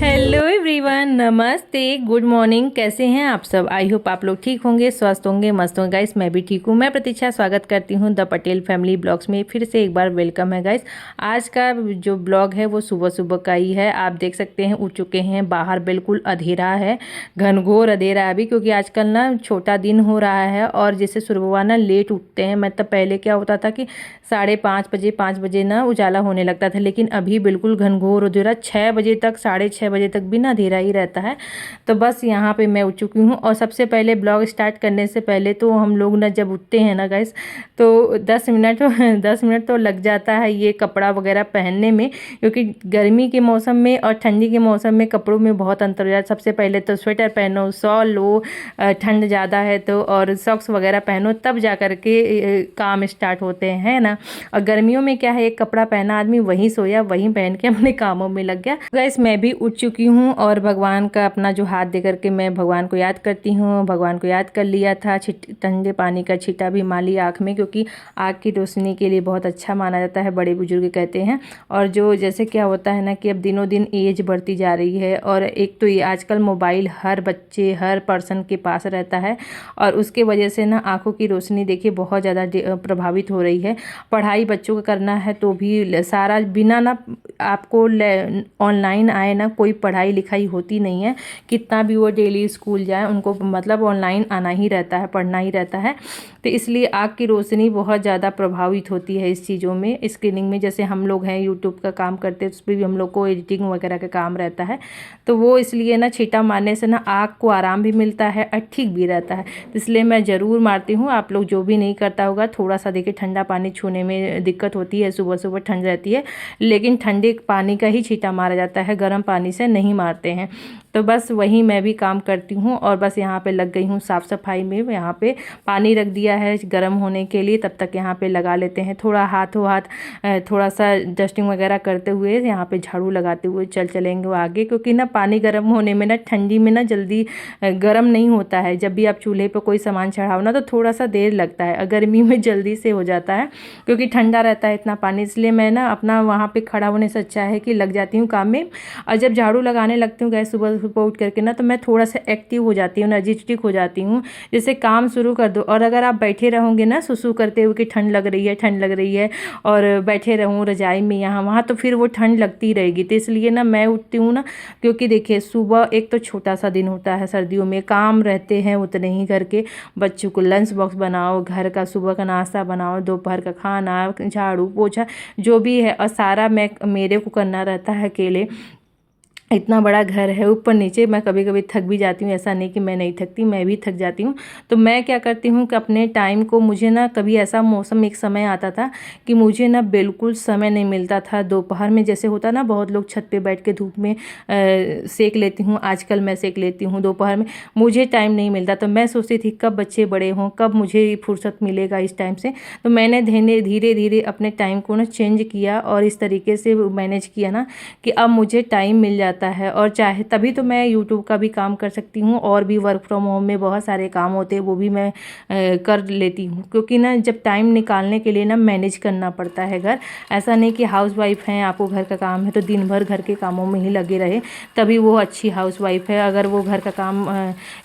Hello everyone, नमस्ते, good morning. कैसे हैं आप सब? आई होप आप लोग ठीक होंगे, स्वस्थ होंगे, मस्त होंगे। गाइस मैं भी ठीक हूँ। मैं प्रतीक्षा स्वागत करती हूँ द पटेल फैमिली ब्लॉग्स में। फिर से एक बार वेलकम है गाइस। आज का जो ब्लॉग है वो सुबह सुबह का ही है। आप देख सकते हैं उठ चुके हैं, बाहर बिल्कुल अंधेरा है, घनघोर अंधेरा अभी, क्योंकि आजकल ना छोटा दिन हो रहा है और जैसे सुबह ना लेट उठते हैं। मतलब पहले क्या होता था कि 5:30 बजे 5 बजे ना उजाला होने लगता था, लेकिन अभी बिल्कुल घनघोर अंधेरा, 6 बजे तक, 6:30 बजे तक भी ना अंधेरा ही रहता है। तो बस यहाँ पे मैं उठ चुकी हूँ। और सबसे पहले ब्लॉग स्टार्ट करने से पहले तो हम लोग ना जब उठते हैं ना गाइस, तो 10 मिनट 10 मिनट तो लग जाता है ये कपड़ा वगैरह पहनने में, क्योंकि गर्मी के मौसम में और ठंडी के मौसम में कपड़ों में बहुत अंतर हो जाता है। सबसे पहले तो स्वेटर पहनो, शॉल लो, ठंड ज़्यादा है तो, और सॉक्स वगैरह पहनो, तब जा कर के काम स्टार्ट होते हैं ना। और गर्मियों में क्या है, एक कपड़ा पहना आदमी वहीं सोया वहीं पहन के अपने कामों में लग गया। गाइस मैं भी उठ चुकी हूँ और भगवान का अपना जो हाथ दे करके मैं भगवान को याद करती हूँ। भगवान को याद कर लिया था, ठंडे पानी का छींटा भी मार लिया आँख में, क्योंकि आँख की रोशनी के लिए बहुत अच्छा माना जाता है, बड़े बुजुर्ग कहते हैं। और जो जैसे क्या होता है ना कि अब दिनों दिन एज बढ़ती जा रही है, और एक तो ये आजकल मोबाइल हर बच्चे हर पर्सन के पास रहता है, और उसके वजह से ना आँखों की रोशनी देखिए बहुत ज़्यादा प्रभावित हो रही है। पढ़ाई बच्चों को करना है तो भी सारा बिना ना आपको ऑनलाइन आए ना कोई पढ़ाई लिखाई होती नहीं है। कितना भी वो डेली स्कूल जाए, उनको मतलब ऑनलाइन आना ही रहता है, पढ़ना ही रहता है। तो इसलिए आँख की रोशनी बहुत ज़्यादा प्रभावित होती है इस चीज़ों में, स्क्रीनिंग में। जैसे हम लोग हैं यूट्यूब का काम करते हैं, उस पर भी हम लोग को एडिटिंग वगैरह का काम रहता है, तो वो इसलिए ना छींटा मारने से ना आँख को आराम भी मिलता है और ठीक भी रहता है। तो इसलिए मैं ज़रूर मारती हूँ। आप लोग जो भी नहीं करता होगा, थोड़ा सा देखिए ठंडा पानी छूने में दिक्कत होती है, सुबह सुबह ठंड रहती है, लेकिन ठंडे पानी का ही छींटा मारा जाता है, गर्म पानी से नहीं मारते हैं। तो बस वही मैं भी काम करती हूँ और बस यहाँ पे लग गई हूँ साफ़ सफाई में। यहाँ पे पानी रख दिया है गर्म होने के लिए, तब तक यहाँ पे लगा लेते हैं थोड़ा हाथों हाथ, थोड़ा सा डस्टिंग वगैरह करते हुए, यहाँ पे झाड़ू लगाते हुए चलेंगे वो आगे, क्योंकि ना पानी गर्म होने में ना ठंडी में ना जल्दी गर्म नहीं होता है। जब भी आप चूल्हे पर कोई सामान चढ़ाओ ना तो थोड़ा सा देर लगता है, गर्मी में जल्दी से हो जाता है, क्योंकि ठंडा रहता है इतना पानी। इसलिए मैं ना अपना वहाँ पे खड़ा होने से अच्छा है कि लग जाती हूँ काम में। और जब झाड़ू लगाने लगती हूँ गैस सुबह सुबह उठ करके ना, तो मैं थोड़ा सा एक्टिव हो जाती हूँ, एनर्जेटिक हो जाती हूँ, जैसे काम शुरू कर दो। और अगर आप बैठे रहोगे ना सुसु करते हुए कि ठंड लग रही है, ठंड लग रही है, और बैठे रहूँ रजाई में यहाँ वहाँ, तो फिर वो ठंड लगती रहेगी। तो इसलिए ना मैं उठती हूँ ना, क्योंकि देखिए सुबह एक तो छोटा सा दिन होता है, सर्दियों में काम रहते हैं उतने ही घर के। बच्चों को लंच बॉक्स बनाओ, घर का सुबह का नाश्ता बनाओ, दोपहर का खाना, झाड़ू पोछा जो भी है, और सारा मेरे को करना रहता है अकेले। इतना बड़ा घर है, ऊपर नीचे। मैं कभी कभी थक भी जाती हूँ, ऐसा नहीं कि मैं नहीं थकती, मैं भी थक जाती हूँ। तो मैं क्या करती हूँ कि अपने टाइम को, मुझे ना कभी ऐसा मौसम एक समय आता था कि मुझे ना बिल्कुल समय नहीं मिलता था। दोपहर में जैसे होता ना, बहुत लोग छत पे बैठ के धूप में सेक लेती हूँ, आजकल मैं सेक लेती हूँ दोपहर में, मुझे टाइम नहीं मिलता। तो मैं सोचती थी कब बच्चे बड़े हों, कब मुझे फुर्सत मिलेगा इस टाइम से। तो मैंने धीरे धीरे अपने टाइम को ना चेंज किया और इस तरीके से मैनेज किया ना कि अब मुझे टाइम मिल जाता है। और चाहे तभी तो मैं यूट्यूब का भी काम कर सकती हूँ, और भी वर्क फ्रॉम होम में बहुत सारे काम होते हैं, वो भी मैं कर लेती हूँ, क्योंकि ना जब टाइम निकालने के लिए ना मैनेज करना पड़ता है घर। ऐसा नहीं कि हाउस वाइफ हैं, आपको घर का काम है तो दिन भर घर के कामों में ही लगे रहे, तभी वो अच्छी हाउस वाइफ है। अगर वो घर का काम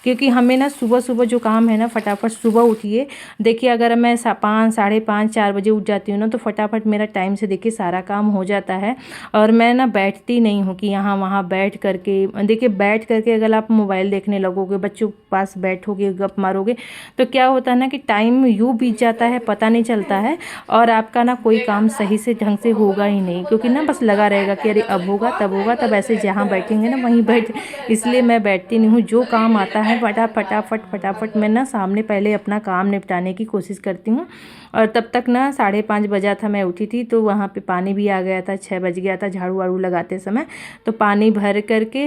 क्योंकि हमें ना सुबह सुबह जो काम है ना, फटाफट सुबह उठिए। देखिए अगर मैं 5, 5:30, 4 बजे उठ जाती हूँ ना, तो फटाफट मेरा टाइम से देखिए सारा काम हो जाता है। और मैं ना बैठती नहीं हूँ कि यहाँ वहाँ बैठ करके, देखिए बैठ करके अगर आप मोबाइल देखने लगोगे, बच्चों के पास बैठोगे, गप मारोगे, तो क्या होता है ना कि टाइम यूँ बीत जाता है, पता नहीं चलता है, और आपका ना कोई काम सही से ढंग से होगा ही नहीं, क्योंकि ना बस लगा रहेगा कि अरे अब होगा तब होगा, तब ऐसे जहाँ बैठेंगे ना वहीं बैठ। इसलिए मैं बैठती नहीं हूँ, जो काम आता है फटाफट मैं ना सामने पहले अपना काम निपटाने की कोशिश करती हूँ। और तब तक ना 5:30 बजा था, मैं उठी थी, तो वहाँ पे पानी भी आ गया था, 6 बज गया था झाड़ू वाड़ू लगाते समय। तो पानी भर करके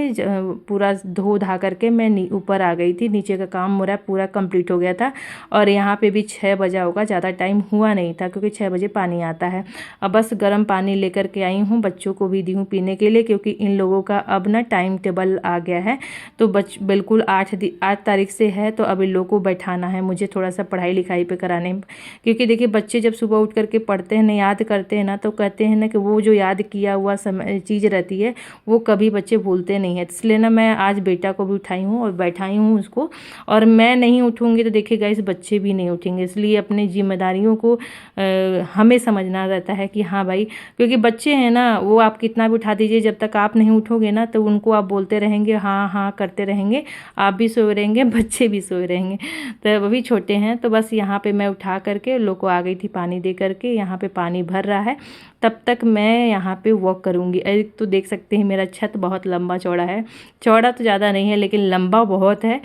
पूरा धो धा करके मैं ऊपर आ गई थी, नीचे का काम मेरा पूरा कंप्लीट हो गया था। और यहाँ पे भी 6 बजा होगा, ज़्यादा टाइम हुआ नहीं था, क्योंकि 6 बजे पानी आता है। अब बस गर्म पानी लेकर के आई हूँ, बच्चों को भी दी हूँ पीने के लिए, क्योंकि इन लोगों का अब ना टाइम टेबल आ गया है। तो बिल्कुल 8 तारीख से है, तो अब इन लोगों को बैठाना है मुझे, थोड़ा सा पढ़ाई लिखाई पे कराने, क्योंकि देखिए कि बच्चे जब सुबह उठ करके पढ़ते हैं ना, याद करते हैं ना, तो कहते हैं ना कि वो जो याद किया हुआ समय चीज़ रहती है वो कभी बच्चे भूलते नहीं है। इसलिए ना मैं आज बेटा को भी उठाई हूँ और बैठाई हूँ उसको, और मैं नहीं उठूँगी तो देखिएगा इस बच्चे भी नहीं उठेंगे। इसलिए अपनी जिम्मेदारियों को हमें समझना रहता है कि हाँ भाई, क्योंकि बच्चे हैं ना, वो आप कितना भी उठा दीजिए, जब तक आप नहीं उठोगे ना तो उनको आप बोलते रहेंगे, हाँ हाँ करते रहेंगे, आप भी सोए रहेंगे, बच्चे भी सोए रहेंगे। तो वो भी छोटे हैं। तो बस यहाँ पे मैं उठा करके लोग को आ गई थी पानी दे करके, यहाँ पे पानी भर रहा है, तब तक मैं यहाँ पे वॉक करूँगी। एक तो देख सकते हैं मेरा छत बहुत लंबा चौड़ा है, चौड़ा तो ज़्यादा नहीं है लेकिन लंबा बहुत है।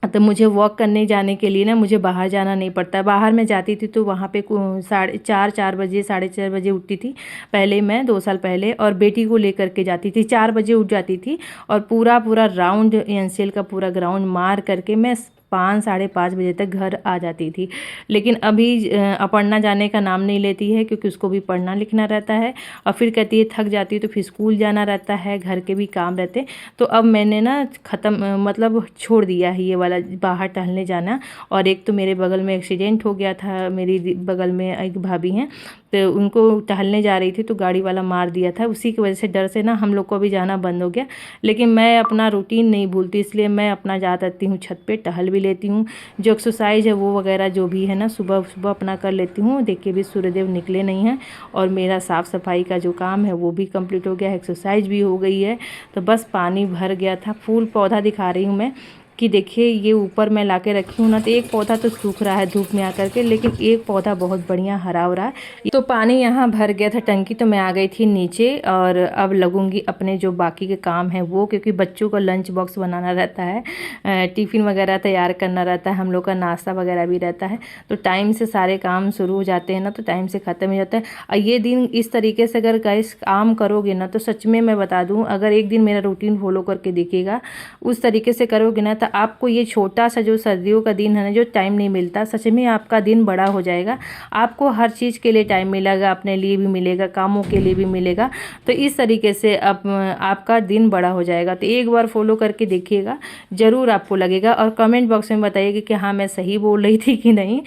तो मुझे वॉक करने जाने के लिए ना मुझे बाहर जाना नहीं पड़ता। बाहर मैं जाती थी तो वहाँ पे 4:30 बजे 4:30 बजे उठती थी पहले, मैं 2 साल पहले, और बेटी को लेकर के जाती थी। 4 बजे उठ जाती थी और पूरा पूरा राउंड एनसीएल का पूरा ग्राउंड मार करके मैं 5 साढ़े 5 बजे तक घर आ जाती थी। लेकिन अभी अपर्णा जाने का नाम नहीं लेती है, क्योंकि उसको भी पढ़ना लिखना रहता है, और फिर कहती है थक जाती है तो फिर स्कूल जाना रहता है, घर के भी काम रहते। तो अब मैंने ना ख़त्म मतलब छोड़ दिया है ये वाला बाहर टहलने जाना। और एक तो मेरे बगल में एक्सीडेंट हो गया था, मेरी बगल में एक भाभी हैं, तो उनको टहलने जा रही थी तो गाड़ी वाला मार दिया था। उसी की वजह से डर से ना हम लोग को भी जाना बंद हो गया। लेकिन मैं अपना रूटीन नहीं भूलती, इसलिए मैं अपना जा सकती हूँ छत पे, टहल भी लेती हूँ। जो एक्सरसाइज है वो वगैरह जो भी है ना, सुबह सुबह अपना कर लेती हूँ। देखिए भी सूर्यदेव निकले नहीं हैं, और मेरा साफ़ सफाई का जो काम है वो भी कंप्लीट हो गया है, एक्सरसाइज भी हो गई है। तो बस पानी भर गया था। फूल पौधा दिखा रही हूँ मैं कि देखिए ये ऊपर मैं ला के रखी हूँ ना, तो एक पौधा तो सूख रहा है धूप में आकर के, लेकिन एक पौधा बहुत बढ़िया हरा हो रहा है। तो पानी यहाँ भर गया था टंकी, तो मैं आ गई थी नीचे, और अब लगूंगी अपने जो बाकी के काम है वो, क्योंकि बच्चों का लंच बॉक्स बनाना रहता है, टिफ़िन वगैरह तैयार करना रहता है, हम लोग का नाश्ता वगैरह भी रहता है। तो टाइम से सारे काम शुरू हो जाते हैं ना, तो टाइम से ख़त्म हो जाता है। और ये दिन इस तरीके से अगर गाइस काम करोगे ना, तो सच में मैं बता दूँ, अगर एक दिन मेरा रूटीन फॉलो करके देखिएगा, उस तरीके से करोगे ना, तो आपको ये छोटा सा जो सर्दियों का दिन है ना, जो टाइम नहीं मिलता, सच में आपका दिन बड़ा हो जाएगा। आपको हर चीज़ के लिए टाइम मिलेगा, अपने लिए भी मिलेगा, कामों के लिए भी मिलेगा। तो इस तरीके से अब आपका दिन बड़ा हो जाएगा। तो एक बार फॉलो करके देखिएगा, ज़रूर आपको लगेगा, और कमेंट बॉक्स में बताइएगा कि हाँ मैं सही बोल रही थी कि नहीं।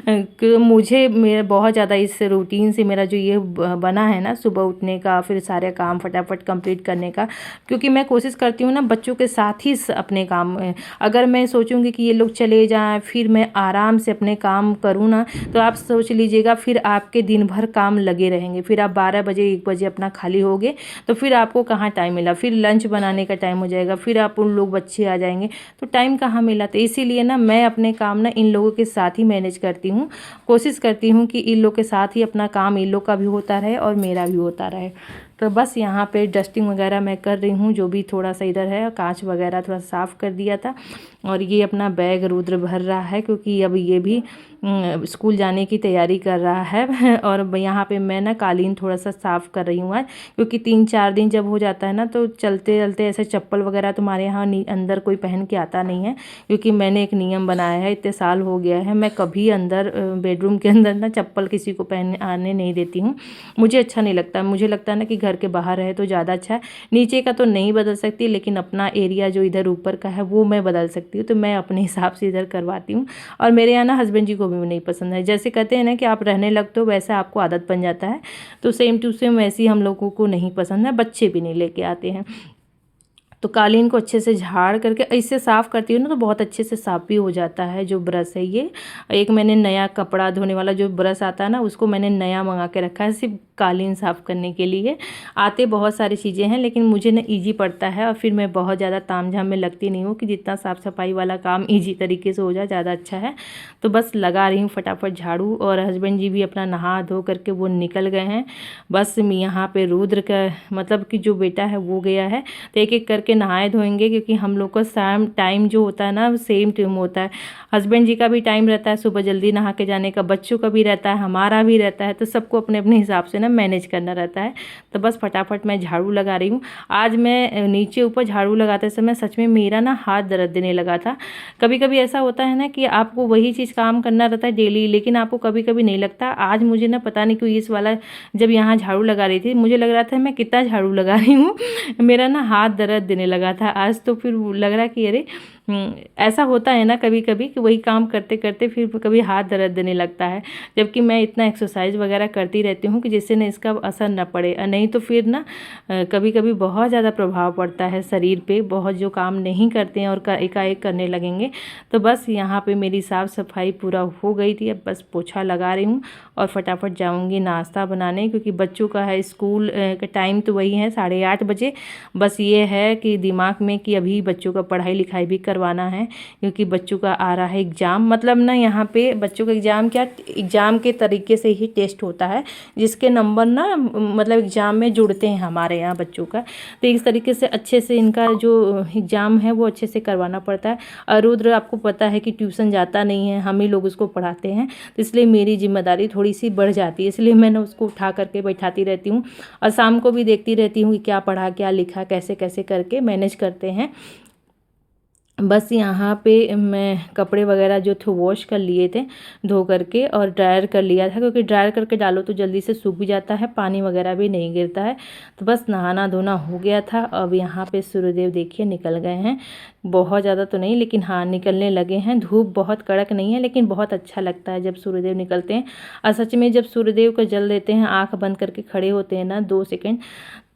कि मुझे मेरा बहुत ज़्यादा इस रूटीन से मेरा जो ये बना है ना, सुबह उठने का, फिर सारे काम फटाफट कंप्लीट करने का, क्योंकि मैं कोशिश करती हूँ ना बच्चों के साथ ही अपने काम, अगर मैं सोचूंगी कि ये लोग चले जाएं फिर मैं आराम से अपने काम करूँ ना, तो आप सोच लीजिएगा फिर आपके दिन भर काम लगे रहेंगे। फिर आप 12 बजे 1 बजे अपना खाली होगे, तो फिर आपको कहाँ टाइम मिला, फिर लंच बनाने का टाइम हो जाएगा, फिर आप उन लोग बच्चे आ जाएंगे, तो टाइम कहाँ मिला। तो इसीलिए ना मैं अपने काम ना इन लोगों के साथ ही मैनेज करती हूँ, कोशिश करती हूँ कि इन लोग के साथ ही अपना काम इन लोग का भी होता रहे और मेरा भी होता रहे। तो बस यहाँ पे डस्टिंग वगैरह मैं कर रही हूँ, जो भी थोड़ा सा इधर है कांच वगैरह थोड़ा साफ़ कर दिया था। और ये अपना बैग रुद्र भर रहा है, क्योंकि अब ये भी स्कूल जाने की तैयारी कर रहा है। और यहाँ पे मैं ना कालीन थोड़ा सा साफ़ कर रही हूँ आज, क्योंकि 3-4 दिन जब हो जाता है ना, तो चलते चलते ऐसे चप्पल वगैरह तुम्हारे यहाँ अंदर कोई पहन के आता नहीं है। क्योंकि मैंने एक नियम बनाया है, इतने साल हो गया है, मैं कभी अंदर बेडरूम के अंदर ना चप्पल किसी को पहनने आने नहीं देती हूँ। मुझे अच्छा नहीं लगता, मुझे लगता है ना कि घर के बाहर रहे तो ज़्यादा अच्छा है। नीचे का तो नहीं बदल सकती, लेकिन अपना एरिया जो इधर ऊपर का है वो मैं बदल सकती हूँ। तो मैं अपने हिसाब से इधर करवाती हूँ। और मेरे यहाँ ना हस्बैंड जी को भी नहीं पसंद है। जैसे कहते हैं ना कि आप रहने लगते हो वैसा आपको आदत बन जाता है, तो सेम टू सेम वैसी हम लोगों को नहीं पसंद है, बच्चे भी नहीं लेके आते हैं। तो कालीन को अच्छे से झाड़ करके ऐसे साफ़ करती हूँ ना, तो बहुत अच्छे से साफ़ भी हो जाता है। जो ब्रश है ये, एक मैंने नया कपड़ा धोने वाला जो ब्रश आता है ना, उसको मैंने नया मंगा के रखा है सिर्फ कालीन साफ़ करने के लिए। आते बहुत सारी चीज़ें हैं, लेकिन मुझे ना ईजी पड़ता है, और फिर मैं बहुत ज़्यादा तामझाम में लगती नहीं हूँ, कि जितना साफ़ सफाई वाला काम ईजी तरीके से हो जाए ज़्यादा अच्छा है। तो बस लगा रही हूँ फटाफट झाड़ू, और हस्बैंड जी भी अपना नहा धो करके वो निकल गए हैं। बस यहाँ पे रुद्र का मतलब कि जो बेटा है वो गया है, तो एक एक करके नहाए धोएंगे, क्योंकि हम लोग का सेम टाइम जो होता है ना, सेम टाइम होता है। हस्बैंड जी का भी टाइम रहता है सुबह जल्दी नहा के जाने का, बच्चों का भी रहता है, हमारा भी रहता है, तो सबको अपने अपने हिसाब से ना मैनेज करना रहता है। तो बस फटाफट मैं झाड़ू लगा रही हूँ। आज मैं नीचे ऊपर झाड़ू लगाते समय सच में मेरा ना हाथ दर्द देने लगा था। कभी कभी ऐसा होता है ना कि आपको वही चीज़ काम करना रहता है डेली, लेकिन आपको कभी कभी नहीं लगता। आज मुझे ना पता नहीं क्यों इस वाला जब यहाँ झाड़ू लगा रही थी, मुझे लग रहा था मैं कितना झाड़ू लगा रही हूँ, मेरा ना हाथ दर्द देने लगा था आज। तो फिर लग रहा कि अरे ऐसा होता है ना कभी कभी कि वही काम करते करते फिर कभी हाथ दर्द देने लगता है, जबकि मैं इतना एक्सरसाइज वगैरह करती रहती हूँ कि जिससे ना इसका असर ना पड़े, नहीं तो फिर ना कभी कभी बहुत ज़्यादा प्रभाव पड़ता है शरीर पे, बहुत जो काम नहीं करते हैं और एकाएक करने लगेंगे। तो बस यहाँ पे मेरी साफ़ सफाई पूरा हो गई थी, अब बस पोछा लगा रही हूँ और फटाफट जाऊँगी नाश्ता बनाने, क्योंकि बच्चों का है स्कूल का टाइम तो वही है 8:30 बजे। बस ये है कि दिमाग में कि अभी बच्चों का पढ़ाई लिखाई भी करवाना है, क्योंकि बच्चों का आ रहा है एग्ज़ाम। मतलब ना यहाँ पे बच्चों का एग्ज़ाम क्या, एग्ज़ाम के तरीके से ही टेस्ट होता है, जिसके नंबर ना मतलब एग्ज़ाम में जुड़ते हैं हमारे यहाँ बच्चों का। तो इस तरीके से अच्छे से इनका जो एग्ज़ाम है वो अच्छे से करवाना पड़ता है। और रुद्र आपको पता है कि ट्यूशन जाता नहीं है, हम ही लोग उसको पढ़ाते हैं, तो इसलिए मेरी जिम्मेदारी थोड़ी सी बढ़ जाती है, इसलिए मैंने उसको उठा करके बैठाती रहती हूँ और शाम को भी देखती रहती हूँ कि क्या पढ़ा क्या लिखा, कैसे कैसे करके मैनेज करते हैं। बस यहाँ पे मैं कपड़े वगैरह जो थे वॉश कर लिए थे धो करके, और ड्रायर कर लिया था, क्योंकि ड्रायर करके डालो तो जल्दी से सूख भी जाता है, पानी वगैरह भी नहीं गिरता है। तो बस नहाना धोना हो गया था। अब यहाँ पे सूर्यदेव देखिए निकल गए हैं, बहुत ज़्यादा तो नहीं लेकिन हाँ निकलने लगे हैं। धूप बहुत कड़क नहीं है, लेकिन बहुत अच्छा लगता है जब सूर्यदेव निकलते हैं। और सच में जब सूर्यदेव को जल देते हैं, आँख बंद करके खड़े होते हैं ना 2 सेकंड,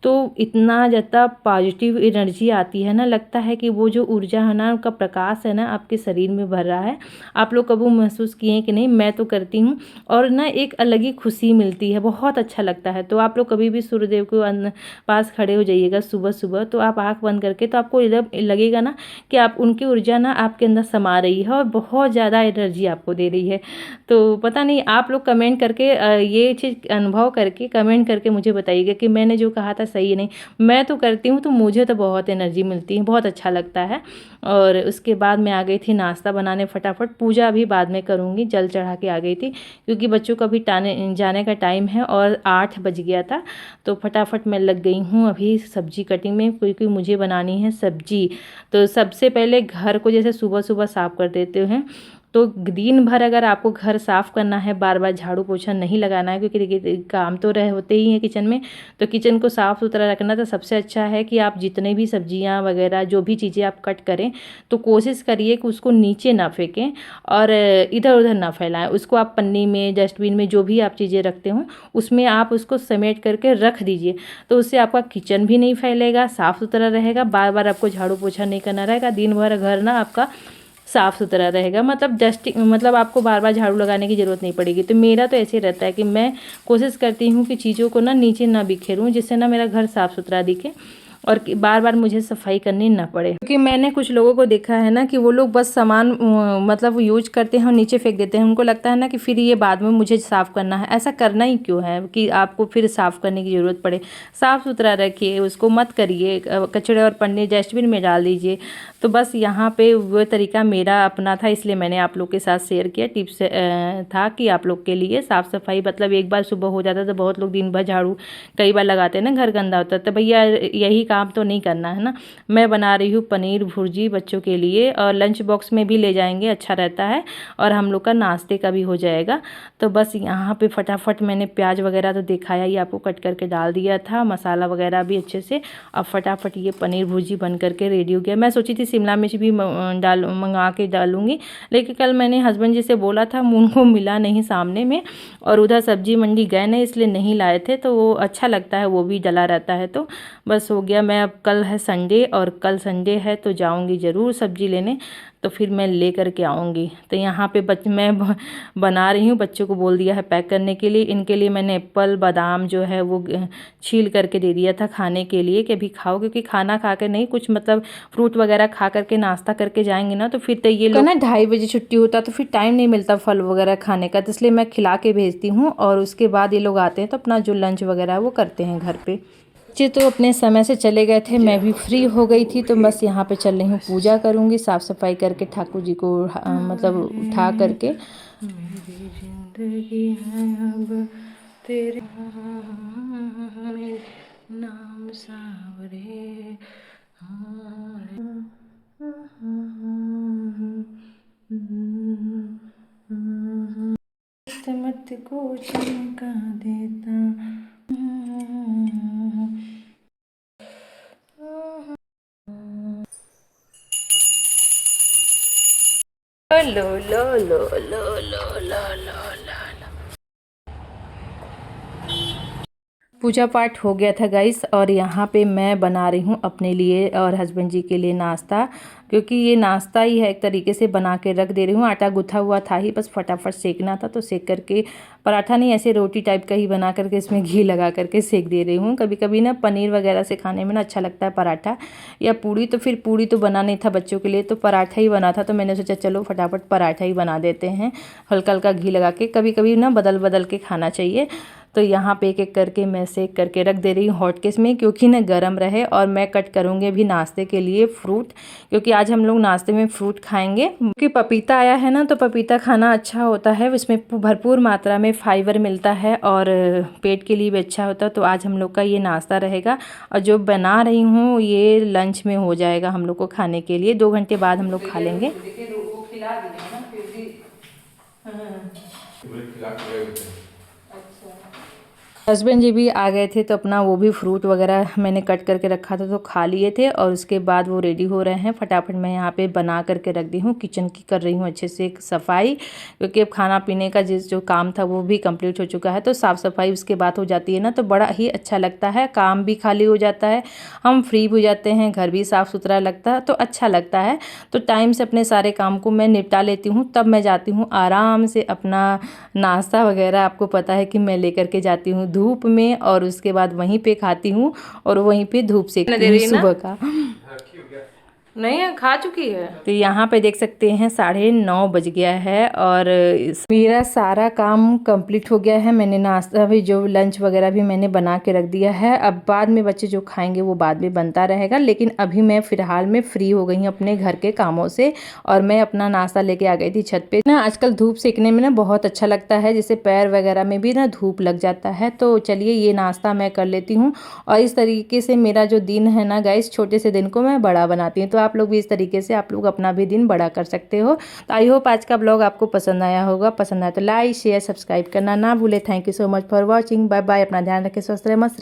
तो इतना ज़्यादा पॉजिटिव एनर्जी आती है ना, लगता है कि वो जो ऊर्जा है ना, उनका प्रकाश है ना आपके शरीर में भर रहा है। आप लोग कभी महसूस किए हैं कि नहीं, मैं तो करती हूँ, और ना एक अलग ही खुशी मिलती है, बहुत अच्छा लगता है। तो आप लोग कभी भी सूर्यदेव के पास खड़े हो जाइएगा सुबह सुबह, तो आप आँख बंद करके, तो आपको एकदम लगेगा ना कि आप उनकी ऊर्जा ना आपके अंदर समा रही है और बहुत ज़्यादा एनर्जी आपको दे रही है। तो पता नहीं, आप लोग कमेंट करके ये चीज़ अनुभव करके कमेंट करके मुझे बताइएगा कि मैंने जो कहा था सही है नहीं। मैं तो करती हूँ तो मुझे तो बहुत एनर्जी मिलती है, बहुत अच्छा लगता है। और उसके बाद मैं आ गई थी नाश्ता बनाने फटाफट, पूजा भी बाद में करूँगी, जल चढ़ा के आ गई थी, क्योंकि बच्चों का भी जाने का टाइम है और 8 बज गया था। तो फटाफट मैं लग गई हूँ अभी सब्जी कटिंग में, क्योंकि मुझे बनानी है सब्जी। तो सबसे पहले घर को जैसे सुबह सुबह साफ़ कर देते हैं, तो दिन भर अगर आपको घर साफ़ करना है, बार बार झाड़ू पोछा नहीं लगाना है, क्योंकि देखिए काम तो रह होते ही हैं किचन में, तो किचन को साफ़ सुथरा रखना। तो सबसे अच्छा है कि आप जितने भी सब्जियां वगैरह जो भी चीज़ें आप कट करें, तो कोशिश करिए कि उसको नीचे ना फेंकें और इधर उधर ना फैलाएं। उसको आप पन्नी में, डस्टबिन में, जो भी आप चीज़ें रखते हो उसमें आप उसको समेट करके रख दीजिए। तो उससे आपका किचन भी नहीं फैलेगा, साफ़ सुथरा रहेगा, बार बार आपको झाड़ू पोछा नहीं करना रहेगा, दिन भर घर ना आपका साफ़ सुथरा रहेगा। मतलब डस्टिंग, मतलब आपको बार बार झाड़ू लगाने की ज़रूरत नहीं पड़ेगी। तो मेरा तो ऐसे रहता है कि मैं कोशिश करती हूँ कि चीज़ों को ना नीचे ना बिखेरूँ, जिससे ना मेरा घर साफ़ सुथरा दिखे और बार बार मुझे सफाई करनी ना पड़े। क्योंकि मैंने कुछ लोगों को देखा है ना कि वो लोग बस सामान मतलब यूज करते हैं और नीचे फेंक देते हैं। उनको लगता है ना कि फिर ये बाद में मुझे साफ़ करना है। ऐसा करना ही क्यों है कि आपको फिर साफ़ करने की ज़रूरत पड़े। साफ़ सुथरा रखिए, उसको मत करिए, कचड़े और पन्नी डस्टबिन में डाल दीजिए। तो बस यहाँ पे वो तरीका मेरा अपना था, इसलिए मैंने आप लोग के साथ शेयर किया। टिप्स था कि आप लोग के लिए साफ़ सफाई, मतलब एक बार सुबह हो जाता तो बहुत लोग दिन भर झाड़ू कई बार लगाते हैं ना, घर गंदा होता है, तो भैया यही काम तो नहीं करना है ना। मैं बना रही हूँ पनीर भुर्जी बच्चों के लिए, और लंच बॉक्स में भी ले जाएंगे, अच्छा रहता है, और हम लोग का नाश्ते का भी हो जाएगा। तो बस यहाँ पे फटाफट मैंने प्याज वगैरह तो दिखाया ही आपको, कट करके डाल दिया था, मसाला वगैरह भी अच्छे से। अब फटाफट ये पनीर भुर्जी बन करके रेडी हो गया। मैं सोची थी शिमला मिर्च भी मंगा के डालूंगी, लेकिन कल मैंने हस्बैंड जी से बोला था, उनको मिला नहीं सामने में, और उधर सब्जी मंडी गए नहीं, इसलिए नहीं लाए थे। तो वो अच्छा लगता है, वो भी डला रहता है। तो बस हो गया। मैं अब कल है संडे, और कल संडे है तो जाऊंगी ज़रूर सब्जी लेने, तो फिर मैं ले कर के आऊँगी। तो यहाँ पे मैं बना रही हूँ, बच्चों को बोल दिया है पैक करने के लिए। इनके लिए मैंने एप्पल बादाम जो है वो छील करके दे दिया था खाने के लिए, कि अभी खाओ, क्योंकि खाना खा के नहीं, कुछ मतलब फ्रूट वगैरह खा करके नाश्ता करके जाएंगे ना, तो फिर तो ये लोग ना 2:30 बजे छुट्टी होता, तो फिर टाइम नहीं मिलता फल वगैरह खाने का, तो इसलिए मैं खिला के भेजती हूँ। और उसके बाद ये लोग आते हैं तो अपना जो लंच वगैरह है वो करते हैं घर पे। बच्चे तो अपने समय से चले गए थे, मैं भी फ्री हो गई थी, तो बस यहाँ पे चल रही हूँ, पूजा करूँगी, साफ़ सफाई करके ठाकुर जी को मतलब उठा करके। मेरी जिंदगी है अब तेरे नाम सावरे, किस्मत को चमका देता। लो लो लो लो लो लो लो लो। पूजा पाठ हो गया था गाइस, और यहाँ पे मैं बना रही हूँ अपने लिए और हस्बैंड जी के लिए नाश्ता, क्योंकि ये नाश्ता ही है, एक तरीके से बना के रख दे रही हूँ। आटा गूथा हुआ था ही, बस फटाफट सेकना था, तो सेक करके पराठा नहीं, ऐसे रोटी टाइप का ही बना करके इसमें घी लगा करके सेक दे रही हूँ। कभी कभी ना पनीर वगैरह से खाने में ना अच्छा लगता है पराठा या पूड़ी, तो फिर पूड़ी तो बना नहीं था बच्चों के लिए, तो पराठा ही बना था, तो मैंने सोचा चलो फटाफट पराठा ही बना देते हैं हल्का हल्का घी लगा के। कभी कभी ना बदल बदल के खाना चाहिए। तो यहाँ पे एक एक करके मैं सेक करके रख दे रही हूँ हॉटकेस में, क्योंकि ना गर्म रहे। और मैं कट करूँगी अभी नाश्ते के लिए फ्रूट, क्योंकि आज हम लोग नाश्ते में फ्रूट खाएंगे। क्योंकि पपीता आया है ना, तो पपीता खाना अच्छा होता है, इसमें भरपूर मात्रा में फाइबर मिलता है और पेट के लिए भी अच्छा होता है। तो आज हम लोग का ये नाश्ता रहेगा, और जो बना रही हूँ ये लंच में हो जाएगा हम लोग को खाने के लिए। 2 घंटे बाद हम लोग खा लेंगे। हस्बैंड जी भी आ गए थे, तो अपना वो भी फ्रूट वगैरह मैंने कट करके रखा था तो खा लिए थे, और उसके बाद वो रेडी हो रहे हैं। फटाफट मैं यहाँ पे बना करके रख दी हूँ, किचन की कर रही हूँ अच्छे से सफाई, क्योंकि अब खाना पीने का जो काम था वो भी कंप्लीट हो चुका है। तो साफ़ सफाई उसके बाद हो जाती है ना, तो बड़ा ही अच्छा लगता है, काम भी खाली हो जाता है, हम फ्री हो जाते हैं, घर भी साफ़ सुथरा लगता है, तो अच्छा लगता है। तो टाइम से अपने सारे काम को मैं निपटा लेती हूँ, तब मैं जाती हूँ आराम से अपना नाश्ता वगैरह, आपको पता है कि मैं लेकर के जाती हूँ धूप में, और उसके बाद वहीं पे खाती हूँ और वहीं पे धूप सेकती हूँ सुबह का। नहीं खा चुकी है। तो यहाँ पे देख सकते हैं 9:30 बज गया है, और मेरा सारा काम कंप्लीट हो गया है। मैंने नाश्ता भी, जो लंच वगैरह भी मैंने बना के रख दिया है। अब बाद में बच्चे जो खाएंगे वो बाद में बनता रहेगा, लेकिन अभी मैं फ़िलहाल में फ्री हो गई हूँ अपने घर के कामों से, और मैं अपना नाश्ता लेके आ गई थी छत पे ना। आजकल धूप सेकने में ना बहुत अच्छा लगता है, जैसे पैर वगैरह में भी ना धूप लग जाता है। तो चलिए ये नाश्ता मैं कर लेती हूँ, और इस तरीके से मेरा जो दिन है ना गाइस, छोटे से दिन को मैं बड़ा बनाती हूँ। तो आप लोग भी इस तरीके से आप लोग अपना भी दिन बड़ा कर सकते हो। तो आई होप आज का ब्लॉग आपको पसंद आया होगा। पसंद आया तो लाइक शेयर सब्सक्राइब करना ना भूले। Thank you so much for watching. Bye bye. अपना ध्यान रखें, स्वस्थ रहे, मस्त रहे।